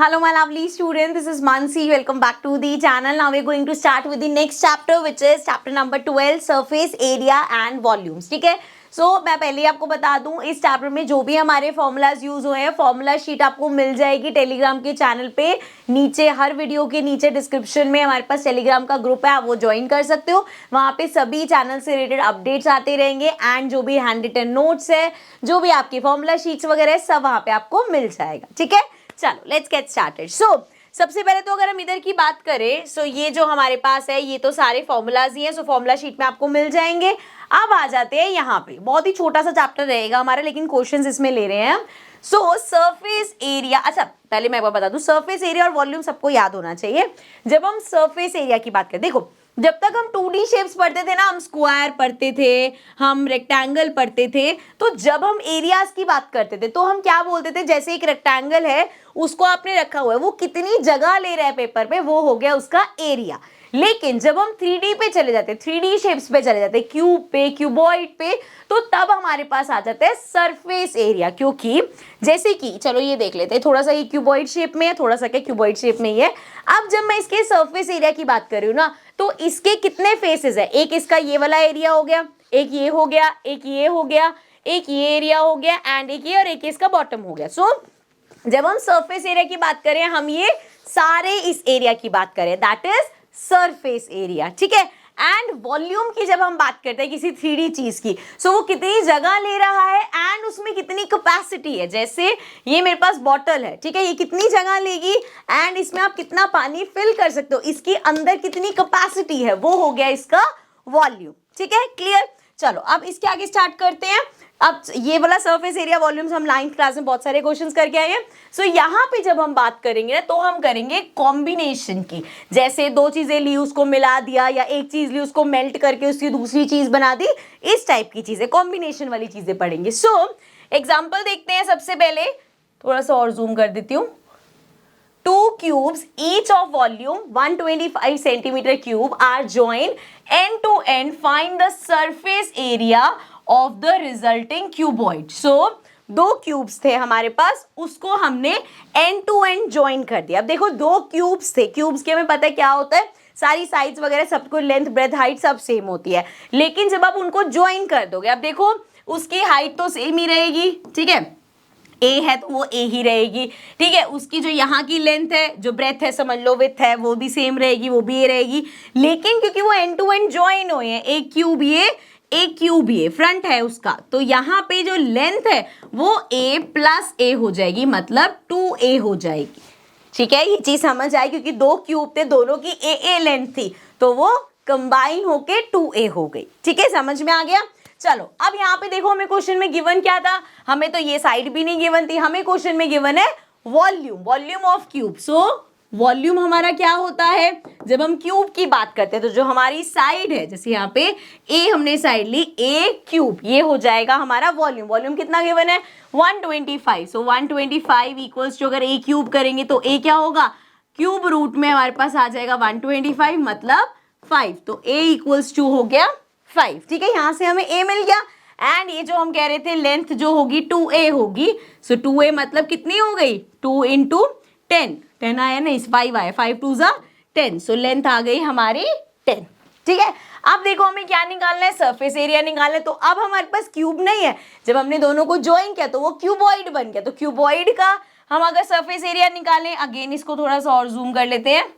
Hello my lovely student, this is Mansi. Welcome back to the channel. Now we're going to start with the next chapter which is chapter number 12 surface area and volumes. ठीक है, मैं पहले ही आपको बता दूं इस chapter में जो भी हमारे फॉर्मूलाज यूज हुए हैं फॉर्मूला शीट आपको मिल जाएगी टेलीग्राम के चैनल पे। नीचे हर वीडियो के नीचे डिस्क्रिप्शन में हमारे पास टेलीग्राम का ग्रुप है, आप वो ज्वाइन कर सकते हो। वहाँ पे सभी चैनल से रिलेटेड अपडेट्स आते रहेंगे एंड जो भी हैंड रिटन नोट्स है, जो भी आपकी फॉर्मूला शीट्स वगैरह है, सब वहाँ पे आपको मिल जाएगा। ठीक है, चलो लेट्स गेट स्टार्टेड। सबसे पहले तो अगर हम इधर की बात करें ये जो हमारे पास है ये तो सारे फॉर्मूलाज ही हैं, फॉर्मूला शीट में आपको मिल जाएंगे। अब आ जाते हैं यहाँ पे, बहुत ही छोटा सा चैप्टर रहेगा हमारा लेकिन क्वेश्चंस इसमें ले रहे हैं हम। सरफेस एरिया, अच्छा पहले मैं आपको बता दूं सरफेस एरिया और वॉल्यूम सबको याद होना चाहिए। जब हम सरफेस एरिया की बात करें, देखो जब तक हम 2D शेप्स पढ़ते थे ना, हम स्क्वायर पढ़ते थे, हम रेक्टेंगल पढ़ते थे, तो जब हम एरियाज की बात करते थे तो हम क्या बोलते थे, जैसे एक रेक्टेंगल है उसको आपने रखा हुआ है, वो कितनी जगह ले रहा है पेपर पे, वो हो गया उसका एरिया। लेकिन जब हम 3D पे चले जाते, 3D शेप्स पे चले जाते, क्यूब पे, क्यूबॉइड पे, तो तब हमारे पास आ जाता है सरफेस एरिया। क्योंकि जैसे कि चलो ये देख लेते हैं, थोड़ा सा ये क्यूबॉइड शेप में है, थोड़ा सा क्या क्यूबॉइड शेप में ही है। अब जब मैं इसके सरफेस एरिया की बात कर रही हूँ ना, तो इसके कितने फेसेस है, एक इसका ये वाला एरिया हो गया, एक ये हो गया, एक ये हो गया, एक ये एरिया हो गया एंड एक ये और एक इसका बॉटम हो गया। जब हम सरफेस एरिया की बात करें, हम ये सारे इस एरिया की बात करें, दैट इज सरफेस एरिया। ठीक है, एंड वॉल्यूम की जब हम बात करते हैं किसी 3D चीज की, वो कितनी जगह ले रहा है एंड उसमें कितनी कैपेसिटी है। जैसे ये मेरे पास बॉटल है, ठीक है, ये कितनी जगह लेगी एंड इसमें आप कितना पानी फिल कर सकते हो, इसकी अंदर कितनी कैपेसिटी है, वो हो गया इसका वॉल्यूम। ठीक है, क्लियर। चलो अब इसके आगे स्टार्ट करते हैं। अब ये वाला सरफेस एरिया वॉल्यूम्स हम 9th क्लास में बहुत सारे क्वेश्चंस करके आए हैं। यहाँ पे जब हम बात करेंगे ना, तो हम करेंगे कॉम्बिनेशन की। जैसे दो चीजें ली उसको मिला दिया, या एक चीज ली उसको मेल्ट करके उसकी दूसरी चीज बना दी, इस टाइप की चीजें, कॉम्बिनेशन वाली चीजें पढ़ेंगे। एग्जाम्पल देखते हैं। सबसे पहले थोड़ा सा और जूम कर देती हूँ। 2 cubes each of volume 125 centimeter cube are joined end to end. Find the surface area of the resulting cuboid. दो क्यूब्स थे हमारे पास, उसको हमने एंड टू एंड ज्वाइन कर दिया। अब देखो दो क्यूब्स थे, क्यूब्स के हमें पता है क्या होता है, सारी साइड्स वगैरह सबको लेंथ ब्रेथ हाइट सब सेम होती है। लेकिन जब आप उनको ज्वाइन कर दोगे, अब देखो उसकी हाइट तो सेम ही रहेगी, ठीक है, ए है तो वो ए ही रहेगी, ठीक है, उसकी जो यहाँ की लेंथ है, जो ब्रेथ है समझ लो, विथ है, वो भी सेम रहेगी, वो भी ए रहेगी। लेकिन क्योंकि वो एंड टू एंड ज्वाइन हुए हैं, एक क्यूब ये फ्रंट है उसका, तो यहाँ पे जो लेंथ है वो ए प्लस ए हो जाएगी, मतलब 2a हो जाएगी। ठीक है, ये चीज समझ आई, क्योंकि दो क्यूब थे, दोनों की ए लेंथ थी, तो वो कंबाइन होके 2a हो गई। ठीक है, समझ में आ गया। चलो अब यहाँ पे देखो, हमें क्वेश्चन में गिवन क्या था, हमें तो ये साइड भी नहीं गिवन थी, हमें क्वेश्चन में गिवन है वॉल्यूम ऑफ क्यूब। वॉल्यूम हमारा क्या होता है, जब हम क्यूब की बात करते हैं तो जो हमारी साइड है, जैसे यहाँ पे ए हमने साइड ली, ए क्यूब, ये हो जाएगा हमारा वॉल्यूम कितना गिवन है 125। 125 इक्वल्स टू, अगर ए क्यूब करेंगे तो ए क्या होगा, क्यूब रूट में हमारे पास आ जाएगा 125 मतलब 5, तो ए इक्वल्स टू हो गया 5। ठीक है, यहाँ से हमें a मिल गया एंड ये जो हम कह रहे थे लेंथ जो होगी 2a होगी। 2a मतलब कितनी हो गई, 2 into 10 आया ना, इस 5 आया, 5 2 जा 10, लेंथ आ गई हमारी 10। ठीक है, अब देखो हमें क्या निकालना है, सरफेस एरिया निकालना है। तो अब हमारे पास क्यूब नहीं है, जब हमने दोनों को ज्वाइन किया तो वो क्यूबॉइड बन गया, तो क्यूबॉइड का हम अगर सरफेस एरिया निकालें, अगेन इसको थोड़ा सा और जूम कर लेते हैं।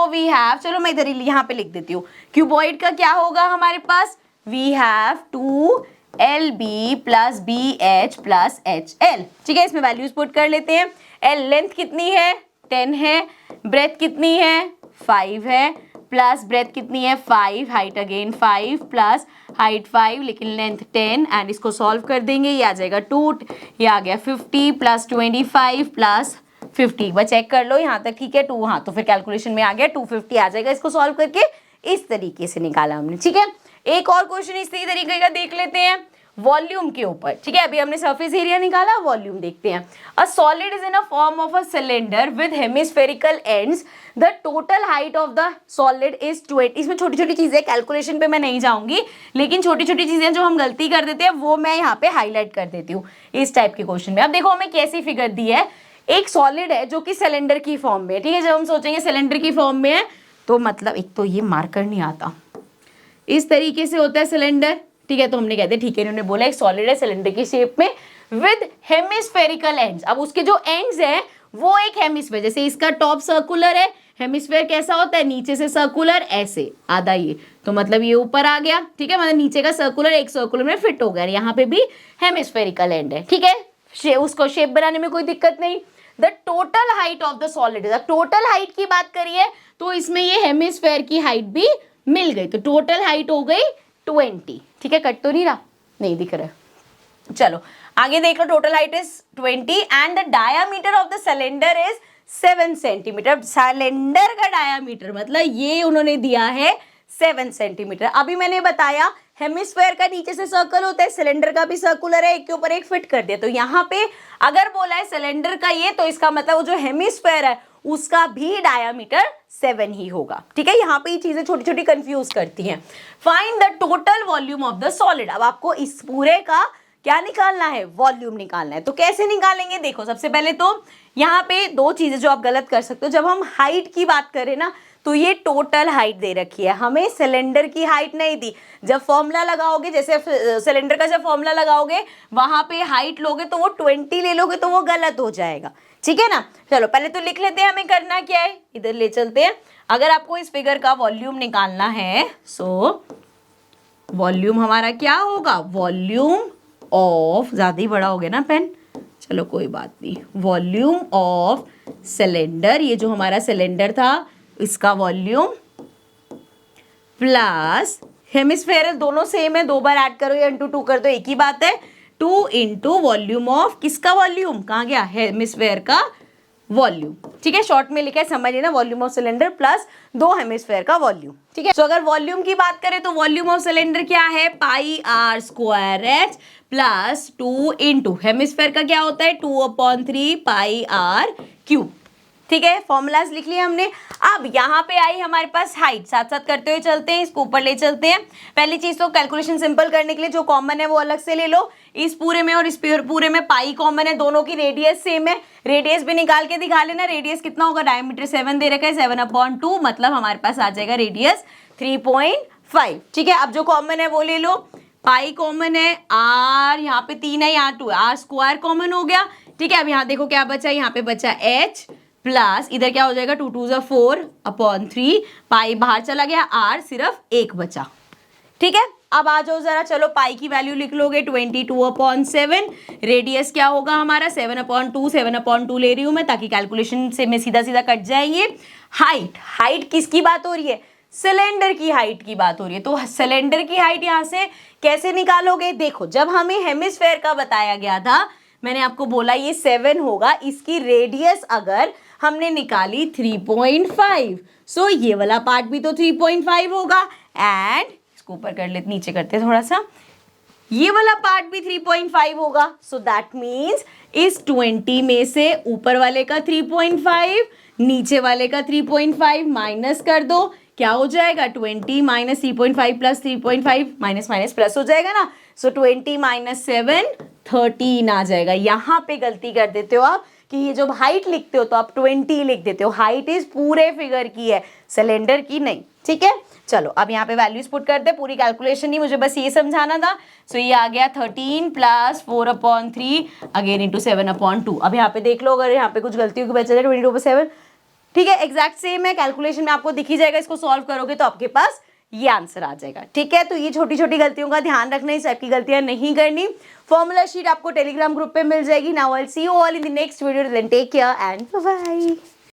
वी हैव, चलो मैं इधर यहाँ पे लिख देती हूँ, क्यूबॉइड का क्या होगा हमारे पास, we have 2lb plus bh plus hl। ठीक है, इसमें वैल्यूज पुट कर लेते हैं। l लेंथ कितनी है 10 है, ब्रेथ कितनी है 5 है, प्लस ब्रेथ कितनी है 5, हाइट अगेन 5 प्लस हाइट 5, लेकिन लेंथ 10 एंड इसको सॉल्व कर देंगे, ये आ जाएगा 2, ये आ गया 50 प्लस 25 प्लस 50, एक बार चेक कर लो यहाँ तक, ठीक है 2, हाँ तो फिर कैलकुलेशन में आ गया 250 आ जाएगा। इसको सॉल्व करके इस तरीके से निकाला हमने। ठीक है, एक और क्वेश्चन इसी तरीके का देख लेते हैं वॉल्यूम के ऊपर। ठीक है, अभी हमने सरफेस एरिया निकाला, वॉल्यूम देखते हैं। A solid is in a form of a cylinder with hemispherical ends, the total height of the solid is 20। इसमें छोटी छोटी चीजें, कैलकुलेशन पे मैं नहीं जाऊंगी, लेकिन छोटी छोटी चीजें जो हम गलती कर देते हैं वो मैं यहाँ पे हाईलाइट कर देती हूँ इस टाइप के क्वेश्चन में। अब देखो हमें कैसी फिगर दी है एक सॉलिड है जो कि सिलेंडर की फॉर्म में है, ठीक है। जब हम सोचेंगे सिलेंडर की फॉर्म में है तो मतलब एक तो ये मार्कर नहीं आता, इस तरीके से होता है सिलेंडर, ठीक है। तो हमने कहते हैं ठीक है, इन्होंने बोला एक सॉलिड है सिलेंडर की शेप में विद हेमिस्फेरिकल एंड्स। अब उसके जो एंड्स है वो एक हेमिस्फेयर, जैसे इसका टॉप सर्कुलर है, हेमिस्फेयर कैसा होता है नीचे से सर्कुलर ऐसे आधा ये, तो मतलब ये ऊपर आ गया, ठीक है। मतलब नीचे का सर्कुलर एक सर्कुलर में फिट हो गया, यहाँ पे भी हेमिस्फेरिकल एंड है, ठीक है। उसको शेप बनाने में कोई दिक्कत नहीं। The total height of the solid, the total height की बात करिए तो इसमें ये हेमिस्फेयर की हाइट भी मिल गई, तो टोटल हाइट हो गई 20, ठीक है। कट तो नहीं रहा, नहीं दिख रहा है। चलो आगे देख लो, total height is 20 and the diameter of the cylinder is 7 centimetre. Cylinder का डायामीटर मतलब ये उन्होंने दिया है 7 सेंटीमीटर। अभी मैंने बताया हेमिस्फेयर का नीचे से सर्कल होता है, सिलेंडर का भी सर्कुलर है, एक के ऊपर एक फिट कर दिया। तो यहाँ पे अगर बोला है सिलेंडर का ये, तो इसका मतलब वो जो हेमिस्फेयर है उसका भी डायामीटर 7 ही होगा, ठीक है। यहाँ पे ये चीजें छोटी छोटी कंफ्यूज करती हैं। Find the total volume of the solid. अब आपको इस पूरे का क्या निकालना है, वॉल्यूम निकालना है। तो कैसे निकालेंगे, देखो सबसे पहले तो यहाँ पे दो चीजें जो आप गलत कर सकते हो। जब हम हाइट की बात करें ना तो ये टोटल हाइट दे रखी है, हमें सिलेंडर की हाइट नहीं दी। जब फॉर्मूला लगाओगे, जैसे सिलेंडर का जब फॉर्मूला लगाओगे वहां पे हाइट लोगे तो वो 20 ले लोगे तो वो गलत हो जाएगा, ठीक है ना। चलो पहले तो लिख लेते हैं हमें करना क्या है, इधर ले चलते हैं। अगर आपको इस फिगर का वॉल्यूम निकालना है सो वॉल्यूम हमारा क्या होगा, वॉल्यूम ऑफ, ज्यादा ही बड़ा हो गया ना पेन, चलो कोई बात नहीं, वॉल्यूम ऑफ सिलेंडर, ये जो हमारा सिलेंडर था इसका वॉल्यूम प्लस हेमिस्फेयर, दोनों सेम है, दो बार ऐड करो या इंटू 2 कर दो एक ही बात है, 2 इंटू वॉल्यूम ऑफ किसका वॉल्यूम, कहाँ गया, हेमिस्फेयर का वॉल्यूम, ठीक है। शॉर्ट में लिखा है, समझ लेना, volume of cylinder plus 2 hemisphere का वॉल्यूम, ठीक है। तो अगर वॉल्यूम की बात करें तो वॉल्यूम ऑफ सिलेंडर क्या है, pi r square h plus 2 into hemisphere का क्या होता है 2/3 पाई आर क्यूब, ठीक है। फॉर्मूलाज लिख लिया हमने। अब यहाँ पे आई हमारे पास हाइट, साथ साथ करते हुए चलते हैं, इसको ऊपर ले चलते हैं। पहली चीज तो कैलकुलेशन सिंपल करने के लिए जो कॉमन है वो अलग से ले लो, इस पूरे में और इस पूरे में पाई कॉमन है, दोनों की रेडियस सेम है, रेडियस भी निकाल के दिखा लेना। रेडियस कितना होगा, डायमीटर 7 दे रखा है, 7/2 मतलब हमारे पास आ जाएगा रेडियस 3.5, ठीक है। अब जो कॉमन है वो ले लो, पाई कॉमन है, आर यहाँ पे 3 है, यहाँ 2 है, आर स्क्वायर कॉमन हो गया, ठीक है। अब यहाँ देखो क्या बचा, यहाँ पे बचा एच प्लस इधर क्या हो जाएगा 2 2 4/3, पाई बाहर चला गया, आर सिर्फ 1 बचा, ठीक है। अब आ जाओ जरा, चलो पाई की वैल्यू लिख लोगे 22/7, रेडियस क्या होगा हमारा 7/2 ले रही हूं मैं ताकि कैलकुलेशन से मैं सीधा सीधा कट जाए ये। हाइट, हाइट किसकी बात हो रही है, सिलेंडर की हाइट की बात हो रही है। तो सिलेंडर की हाइट यहां से कैसे निकालोगे, देखो जब हमें हेमिस्फेयर का बताया गया था मैंने आपको बोला ये 7 होगा, इसकी रेडियस अगर हमने निकाली 3.5, सो ये वाला पार्ट भी तो 3.5 होगा, एंड इसको ऊपर कर लेते, नीचे करते थोड़ा सा, ये वाला पार्ट भी 3.5 होगा। सो दैट मीन्स इस 20 में से ऊपर वाले का 3.5, नीचे वाले का 3.5 माइनस कर दो, क्या हो जाएगा 20 minus 3.5 plus 3.5, minus minus plus हो जाएगा ना। सो 20 माइनस 7 13 आ जाएगा। यहाँ पे गलती कर देते हो आप कि ये जब हाइट लिखते हो तो आप 20 लिख देते हो, हाइट इज पूरे फिगर की है, सिलेंडर की नहीं, ठीक है। चलो अब यहाँ पे वैल्यूज पुट करते हैं, पूरी कैलकुलेशन नहीं, मुझे बस ये समझाना था। सो ये आ गया 13 प्लस 4/3 अगेन इंटू 7/2। अब यहाँ पे देख लो, अगर यहाँ पे कुछ गलती होगी बचा जाए 22/7, ठीक है, एग्जैक्ट सेम है, कैलकुलेशन में आपको दिख ही जाएगा, इसको सॉल्व करोगे तो आपके पास ये आंसर आ जाएगा, ठीक है। तो ये छोटी छोटी गलतियों का ध्यान रखना, इस टाइप की गलतियां नहीं करनी। फॉर्मूला शीट आपको टेलीग्राम ग्रुप पे मिल जाएगी। Now I will see you all in the next video, then take care and bye bye.